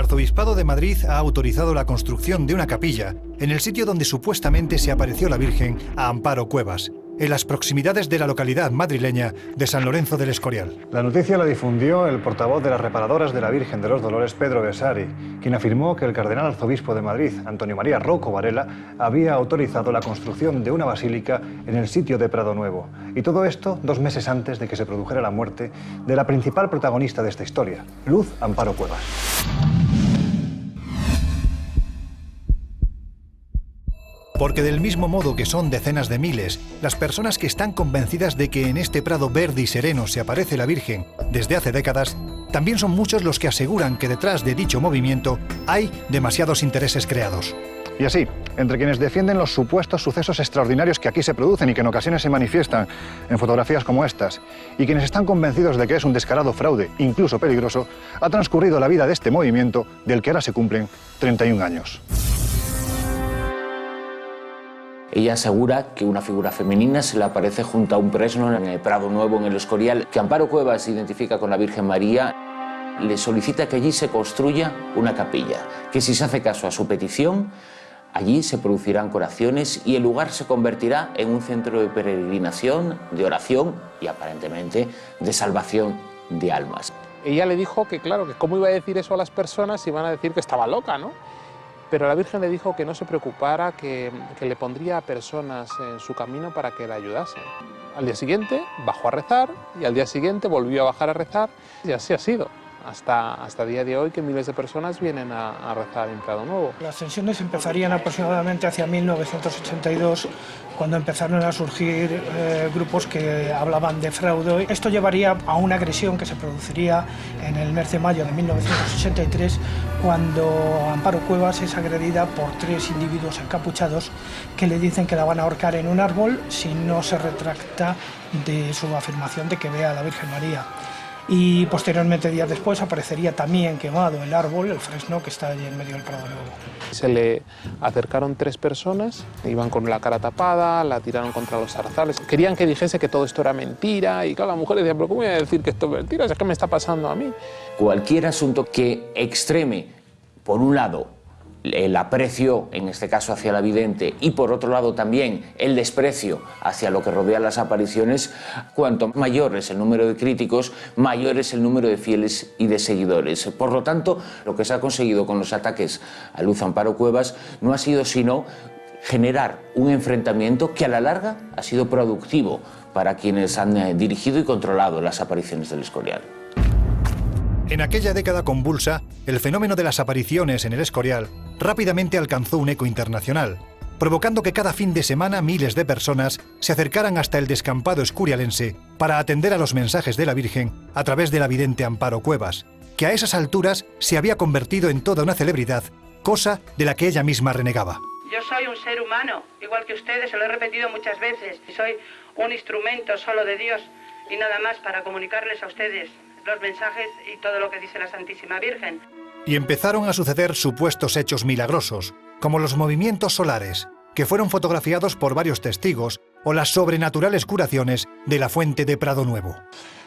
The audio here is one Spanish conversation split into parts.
Arzobispado de Madrid ha autorizado la construcción de una capilla en el sitio donde supuestamente se apareció la Virgen a Amparo Cuevas, en las proximidades de la localidad madrileña de San Lorenzo del Escorial. La noticia la difundió el portavoz de las reparadoras de la Virgen de los Dolores, Pedro Besari, quien afirmó que el cardenal arzobispo de Madrid, Antonio María Rocco Varela, había autorizado la construcción de una basílica en el sitio de Prado Nuevo. Y todo esto 2 meses antes de que se produjera la muerte de la principal protagonista de esta historia, Luz Amparo Cuevas. Porque del mismo modo que son decenas de miles las personas que están convencidas de que en este prado verde y sereno se aparece la Virgen desde hace décadas, también son muchos los que aseguran que detrás de dicho movimiento hay demasiados intereses creados. Y así, entre quienes defienden los supuestos sucesos extraordinarios que aquí se producen y que en ocasiones se manifiestan en fotografías como estas, y quienes están convencidos de que es un descarado fraude, incluso peligroso, ha transcurrido la vida de este movimiento del que ahora se cumplen 31 años. Ella asegura que una figura femenina se le aparece junto a un fresno en el Prado Nuevo, en el Escorial, que Amparo Cuevas se identifica con la Virgen María. Le solicita que allí se construya una capilla, que si se hace caso a su petición, allí se producirán curaciones y el lugar se convertirá en un centro de peregrinación, de oración y aparentemente de salvación de almas. Ella le dijo que claro, que cómo iba a decir eso a las personas, iban a decir que estaba loca, ¿no? Pero la Virgen le dijo que no se preocupara, que le pondría a personas en su camino para que la ayudasen. Al día siguiente bajó a rezar y al día siguiente volvió a bajar a rezar y así ha sido. Hasta el día de hoy, que miles de personas vienen a rezar en Prado Nuevo. Las tensiones empezarían aproximadamente hacia 1982, cuando empezaron a surgir grupos que hablaban de fraude. Esto llevaría a una agresión que se produciría en el mes de mayo de 1983, cuando Amparo Cuevas es agredida por 3 individuos encapuchados que le dicen que la van a ahorcar en un árbol si no se retracta de su afirmación de que ve a la Virgen María. Y posteriormente, días después, aparecería también quemado el árbol, el fresno que está allí en medio del Prado Nuevo. Se le acercaron 3 personas, iban con la cara tapada, la tiraron contra los zarzales. Querían que dijese que todo esto era mentira y claro, la mujer decía, pero ¿cómo voy a decir que esto es mentira? ¿Es que me está pasando a mí? Cualquier asunto que extreme, por un lado, el aprecio, en este caso hacia la vidente, y por otro lado también el desprecio hacia lo que rodea las apariciones, cuanto mayor es el número de críticos, mayor es el número de fieles y de seguidores. Por lo tanto, lo que se ha conseguido con los ataques a Luz Amparo Cuevas no ha sido sino generar un enfrentamiento que a la larga ha sido productivo para quienes han dirigido y controlado las apariciones del Escorial. En aquella década convulsa, el fenómeno de las apariciones en el Escorial rápidamente alcanzó un eco internacional, provocando que cada fin de semana miles de personas se acercaran hasta el descampado escorialense para atender a los mensajes de la Virgen a través de la vidente Amparo Cuevas, que a esas alturas se había convertido en toda una celebridad, cosa de la que ella misma renegaba. Yo soy un ser humano, igual que ustedes, se lo he repetido muchas veces, y soy un instrumento solo de Dios y nada más para comunicarles a ustedes los mensajes y todo lo que dice la Santísima Virgen. Y empezaron a suceder supuestos hechos milagrosos, como los movimientos solares, que fueron fotografiados por varios testigos, o las sobrenaturales curaciones de la fuente de Prado Nuevo.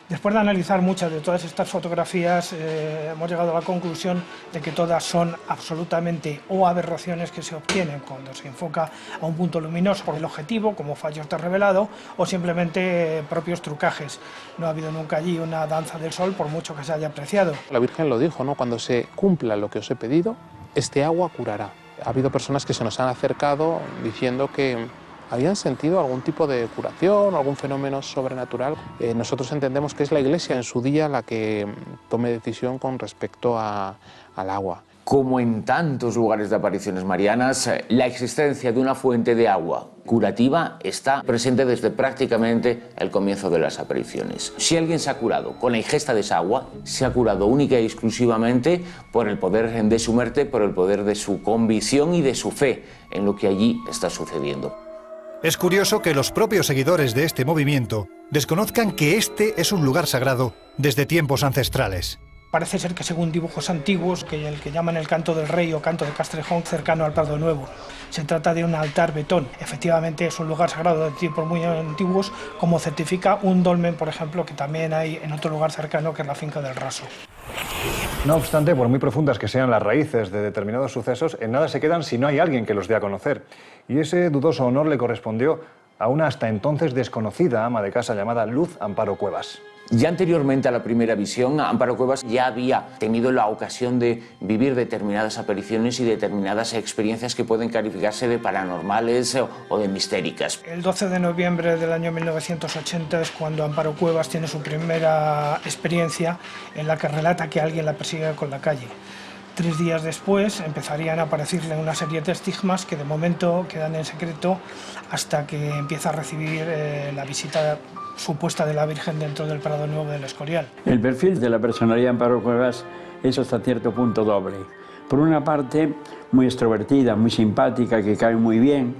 Después de analizar muchas de todas estas fotografías, hemos llegado a la conclusión de que todas son absolutamente o aberraciones que se obtienen cuando se enfoca a un punto luminoso por el objetivo, como fallo está revelado, o simplemente propios trucajes. No ha habido nunca allí una danza del sol, por mucho que se haya apreciado. La Virgen lo dijo, ¿no? Cuando se cumpla lo que os he pedido, este agua curará. Ha habido personas que se nos han acercado diciendo que habían sentido algún tipo de curación, algún fenómeno sobrenatural. Nosotros entendemos que es la Iglesia en su día la que tome decisión con respecto al agua. Como en tantos lugares de apariciones marianas, la existencia de una fuente de agua curativa está presente desde prácticamente el comienzo de las apariciones. Si alguien se ha curado con la ingesta de esa agua, se ha curado única y exclusivamente por el poder de su muerte, por el poder de su convicción y de su fe en lo que allí está sucediendo. Es curioso que los propios seguidores de este movimiento desconozcan que este es un lugar sagrado desde tiempos ancestrales. Parece ser que según dibujos antiguos, que el que llaman el Canto del Rey o Canto de Castrejón, cercano al Prado Nuevo, se trata de un altar betón. Efectivamente es un lugar sagrado de tiempos muy antiguos, como certifica un dolmen, por ejemplo, que también hay en otro lugar cercano, que es la finca del Raso. No obstante, por muy profundas que sean las raíces de determinados sucesos, en nada se quedan si no hay alguien que los dé a conocer. Y ese dudoso honor le correspondió a una hasta entonces desconocida ama de casa llamada Luz Amparo Cuevas. Ya anteriormente a la primera visión, Amparo Cuevas ya había tenido la ocasión de vivir determinadas apariciones y determinadas experiencias que pueden calificarse de paranormales o de mistéricas. El 12 de noviembre del año 1980 es cuando Amparo Cuevas tiene su primera experiencia en la que relata que alguien la persigue con la calle. 3 días después empezarían a aparecerle una serie de estigmas que de momento quedan en secreto hasta que empieza a recibir la visita supuesta de la Virgen dentro del Prado Nuevo del Escorial. El perfil de la personalidad de Amparo Cuevas es hasta cierto punto doble. Por una parte, muy extrovertida, muy simpática, que cae muy bien,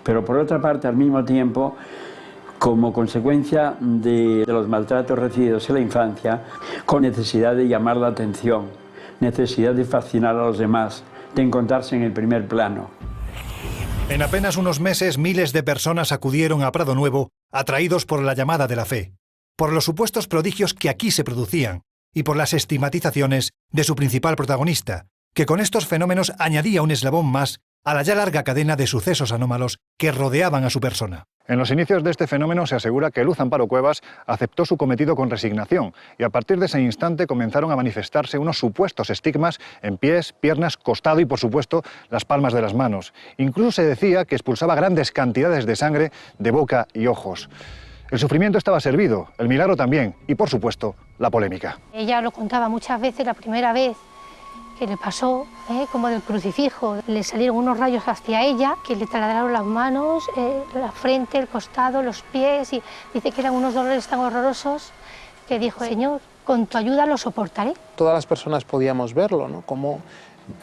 pero por otra parte, al mismo tiempo, como consecuencia de los maltratos recibidos en la infancia, con necesidad de llamar la atención, necesidad de fascinar a los demás, de encontrarse en el primer plano. En apenas unos meses, miles de personas acudieron a Prado Nuevo, atraídos por la llamada de la fe, por los supuestos prodigios que aquí se producían y por las estigmatizaciones de su principal protagonista, que con estos fenómenos añadía un eslabón más a la ya larga cadena de sucesos anómalos que rodeaban a su persona. En los inicios de este fenómeno se asegura que Luz Amparo Cuevas aceptó su cometido con resignación y a partir de ese instante comenzaron a manifestarse unos supuestos estigmas en pies, piernas, costado y, por supuesto, las palmas de las manos. Incluso se decía que expulsaba grandes cantidades de sangre de boca y ojos. El sufrimiento estaba servido, el milagro también y, por supuesto, la polémica. Ella lo contaba muchas veces, la primera vez que le pasó, como del crucifijo, le salieron unos rayos hacia ella que le taladraron las manos, la frente, el costado, los pies, y dice que eran unos dolores tan horrorosos que dijo: Señor, con tu ayuda lo soportaré. Todas las personas podíamos verlo, ¿no? Como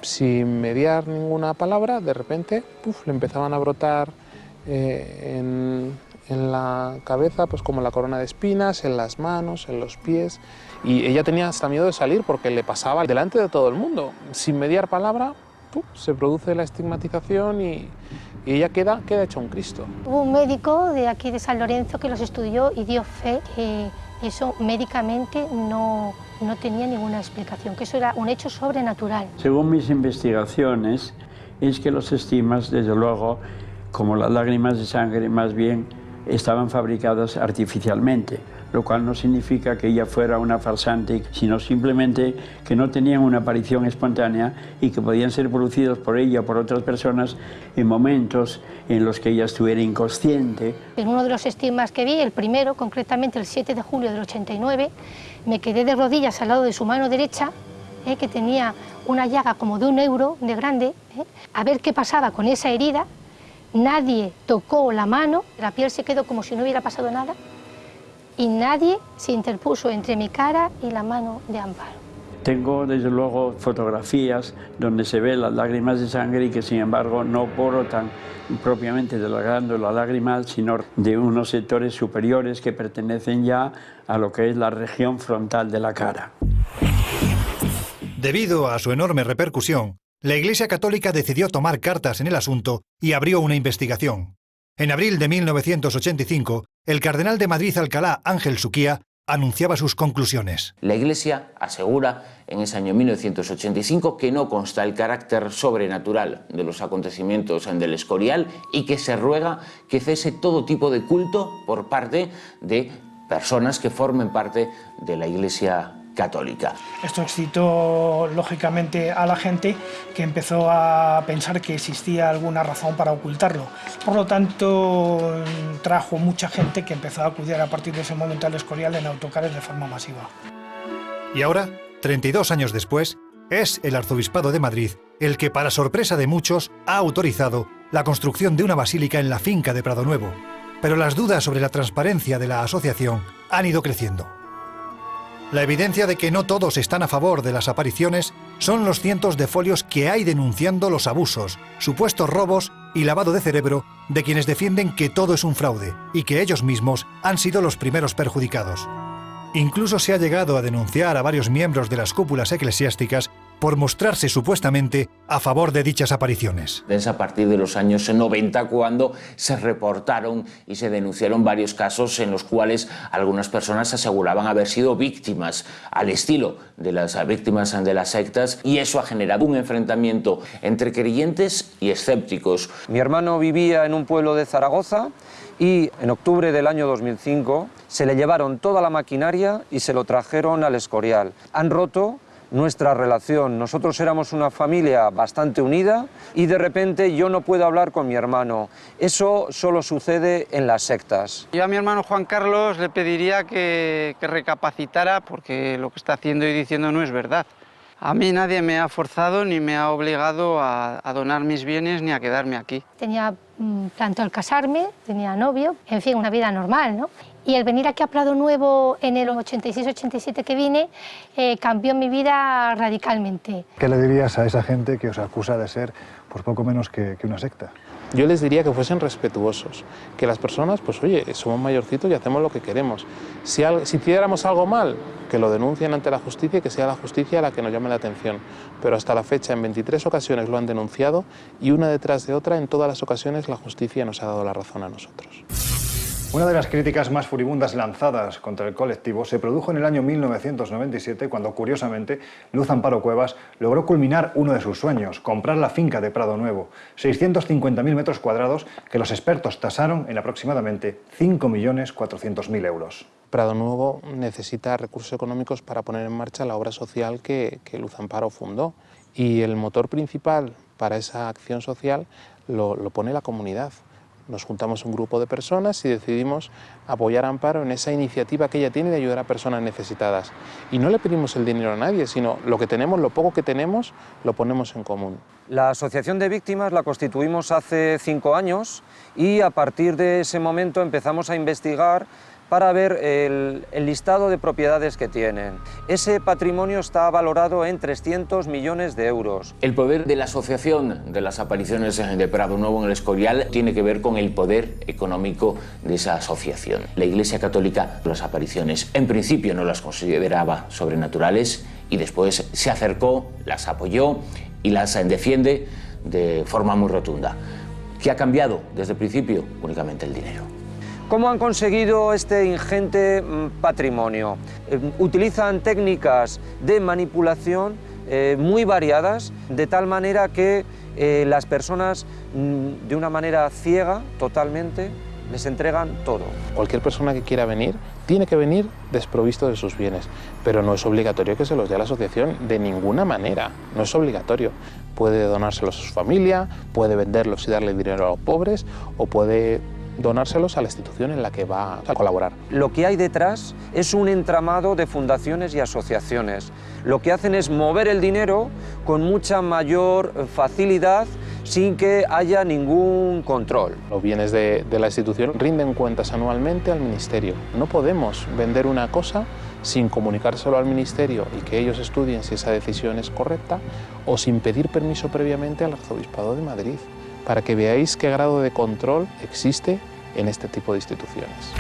sin mediar ninguna palabra, de repente le empezaban a brotar en la cabeza, pues como la corona de espinas, en las manos, en los pies, y ella tenía hasta miedo de salir porque le pasaba delante de todo el mundo. Sin mediar palabra, se produce la estigmatización y ella queda hecha un Cristo. Hubo un médico de aquí de San Lorenzo que los estudió y dio fe que eso médicamente no tenía ninguna explicación, que eso era un hecho sobrenatural. Según mis investigaciones, es que los estigmas, desde luego, como las lágrimas de sangre, más bien estaban fabricadas artificialmente, lo cual no significa que ella fuera una farsante, sino simplemente que no tenían una aparición espontánea y que podían ser producidos por ella o por otras personas en momentos en los que ella estuviera inconsciente. En uno de los estigmas que vi, el primero, concretamente el 7 de julio del 89, me quedé de rodillas al lado de su mano derecha, que tenía una llaga como de 1 euro de grande, a ver qué pasaba con esa herida. Nadie tocó la mano, la piel se quedó como si no hubiera pasado nada y nadie se interpuso entre mi cara y la mano de Amparo. Tengo desde luego fotografías donde se ven las lágrimas de sangre y que sin embargo no brotan propiamente de la glándula lagrimal, sino de unos sectores superiores que pertenecen ya a lo que es la región frontal de la cara. Debido a su enorme repercusión, la Iglesia Católica decidió tomar cartas en el asunto y abrió una investigación. En abril de 1985, el cardenal de Madrid Alcalá, Ángel Suquía, anunciaba sus conclusiones. La Iglesia asegura en ese año 1985 que no consta el carácter sobrenatural de los acontecimientos del Escorial y que se ruega que cese todo tipo de culto por parte de personas que formen parte de la Iglesia Católica. Esto excitó lógicamente a la gente, que empezó a pensar que existía alguna razón para ocultarlo. Por lo tanto, trajo mucha gente que empezó a acudir a partir de ese momento al Escorial en autocares de forma masiva. Y ahora, 32 años después, es el Arzobispado de Madrid el que, para sorpresa de muchos, ha autorizado la construcción de una basílica en la finca de Prado Nuevo. Pero las dudas sobre la transparencia de la asociación han ido creciendo. La evidencia de que no todos están a favor de las apariciones son los cientos de folios que hay denunciando los abusos, supuestos robos y lavado de cerebro de quienes defienden que todo es un fraude y que ellos mismos han sido los primeros perjudicados. Incluso se ha llegado a denunciar a varios miembros de las cúpulas eclesiásticas por mostrarse supuestamente a favor de dichas apariciones. Es a partir de los años 90 cuando se reportaron y se denunciaron varios casos en los cuales algunas personas aseguraban haber sido víctimas, al estilo de las víctimas de las sectas, y eso ha generado un enfrentamiento entre creyentes y escépticos. Mi hermano vivía en un pueblo de Zaragoza y en octubre del año 2005 se le llevaron toda la maquinaria y se lo trajeron al Escorial. Han roto nuestra relación. Nosotros éramos una familia bastante unida y de repente yo no puedo hablar con mi hermano. Eso solo sucede en las sectas. Yo a mi hermano Juan Carlos le pediría que recapacitara porque lo que está haciendo y diciendo no es verdad. A mí nadie me ha forzado ni me ha obligado a donar mis bienes ni a quedarme aquí. Tenía planteado el casarme, tenía novio, en fin, una vida normal, ¿no? Y el venir aquí a Prado Nuevo en el 86-87 que vine cambió mi vida radicalmente. ¿Qué le dirías a esa gente que os acusa de ser pues, poco menos que una secta? Yo les diría que fuesen respetuosos, que las personas, pues oye, somos mayorcitos y hacemos lo que queremos. Si hiciéramos algo mal, que lo denuncien ante la justicia y que sea la justicia la que nos llame la atención. Pero hasta la fecha, en 23 ocasiones lo han denunciado y una detrás de otra, en todas las ocasiones la justicia nos ha dado la razón a nosotros. Una de las críticas más furibundas lanzadas contra el colectivo se produjo en el año 1997 cuando, curiosamente, Luz Amparo Cuevas logró culminar uno de sus sueños, comprar la finca de Prado Nuevo, 650.000 metros cuadrados que los expertos tasaron en aproximadamente 5.400.000 euros. Prado Nuevo necesita recursos económicos para poner en marcha la obra social que Luz Amparo fundó, y el motor principal para esa acción social lo pone la comunidad. Nos juntamos un grupo de personas y decidimos apoyar a Amparo en esa iniciativa que ella tiene de ayudar a personas necesitadas. Y no le pedimos el dinero a nadie, sino lo que tenemos, lo poco que tenemos, lo ponemos en común. La Asociación de Víctimas la constituimos hace 5 años y a partir de ese momento empezamos a investigar para ver el listado de propiedades que tienen. Ese patrimonio está valorado en 300 millones de euros. El poder de la Asociación de las Apariciones de Prado Nuevo en el Escorial tiene que ver con el poder económico de esa asociación. La Iglesia Católica, las apariciones, en principio no las consideraba sobrenaturales y después se acercó, las apoyó y las defiende de forma muy rotunda. ¿Qué ha cambiado desde el principio? Únicamente el dinero. ¿Cómo han conseguido este ingente patrimonio? Utilizan técnicas de manipulación muy variadas, de tal manera que las personas, de una manera ciega, totalmente, les entregan todo. Cualquier persona que quiera venir tiene que venir desprovisto de sus bienes, pero no es obligatorio que se los dé a la asociación de ninguna manera, no es obligatorio. Puede donárselos a su familia, puede venderlos y darle dinero a los pobres, o puede donárselos a la institución en la que va a colaborar. Lo que hay detrás es un entramado de fundaciones y asociaciones. Lo que hacen es mover el dinero con mucha mayor facilidad sin que haya ningún control. Los bienes de la institución rinden cuentas anualmente al Ministerio. No podemos vender una cosa sin comunicárselo al Ministerio y que ellos estudien si esa decisión es correcta, o sin pedir permiso previamente al Arzobispado de Madrid, para que veáis qué grado de control existe en este tipo de instituciones.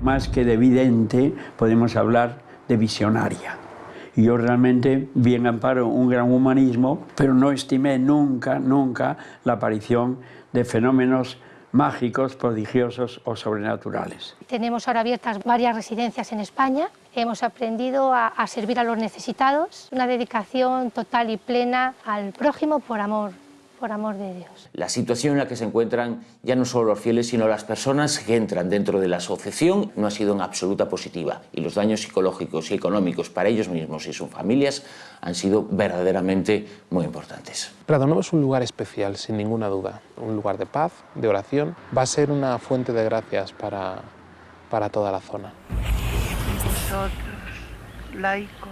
Más que de vidente, podemos hablar de visionaria. Y yo realmente vi en Amparo un gran humanismo, pero no estimé nunca la aparición de fenómenos mágicos, prodigiosos o sobrenaturales. Tenemos ahora abiertas varias residencias en España. Hemos aprendido a servir a los necesitados, una dedicación total y plena al prójimo por amor de Dios. La situación en la que se encuentran ya no solo los fieles, sino las personas que entran dentro de la asociación no ha sido en absoluta positiva, y los daños psicológicos y económicos para ellos mismos y sus familias han sido verdaderamente muy importantes. Prado Nuevo es un lugar especial, sin ninguna duda, un lugar de paz, de oración. Va a ser una fuente de gracias para toda la zona. Vosotros, laicos,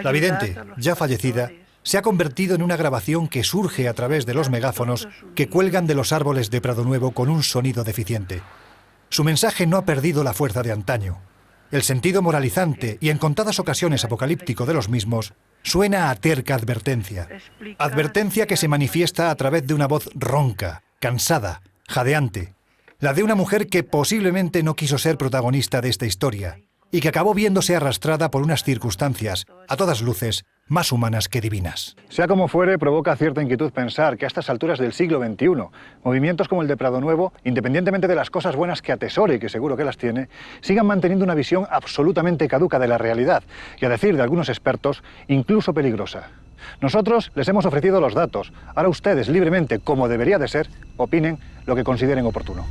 La vidente, ya fallecida, se ha convertido en una grabación que surge a través de los megáfonos que cuelgan de los árboles de Prado Nuevo con un sonido deficiente. Su mensaje no ha perdido la fuerza de antaño. El sentido moralizante y en contadas ocasiones apocalíptico de los mismos suena a terca advertencia. Advertencia que se manifiesta a través de una voz ronca, cansada, jadeante. La de una mujer que posiblemente no quiso ser protagonista de esta historia y que acabó viéndose arrastrada por unas circunstancias, a todas luces, más humanas que divinas. Sea como fuere, provoca cierta inquietud pensar que a estas alturas del siglo XXI, movimientos como el de Prado Nuevo, independientemente de las cosas buenas que atesore y que seguro que las tiene, sigan manteniendo una visión absolutamente caduca de la realidad y, a decir de algunos expertos, incluso peligrosa. Nosotros les hemos ofrecido los datos. Ahora ustedes, libremente, como debería de ser, opinen lo que consideren oportuno.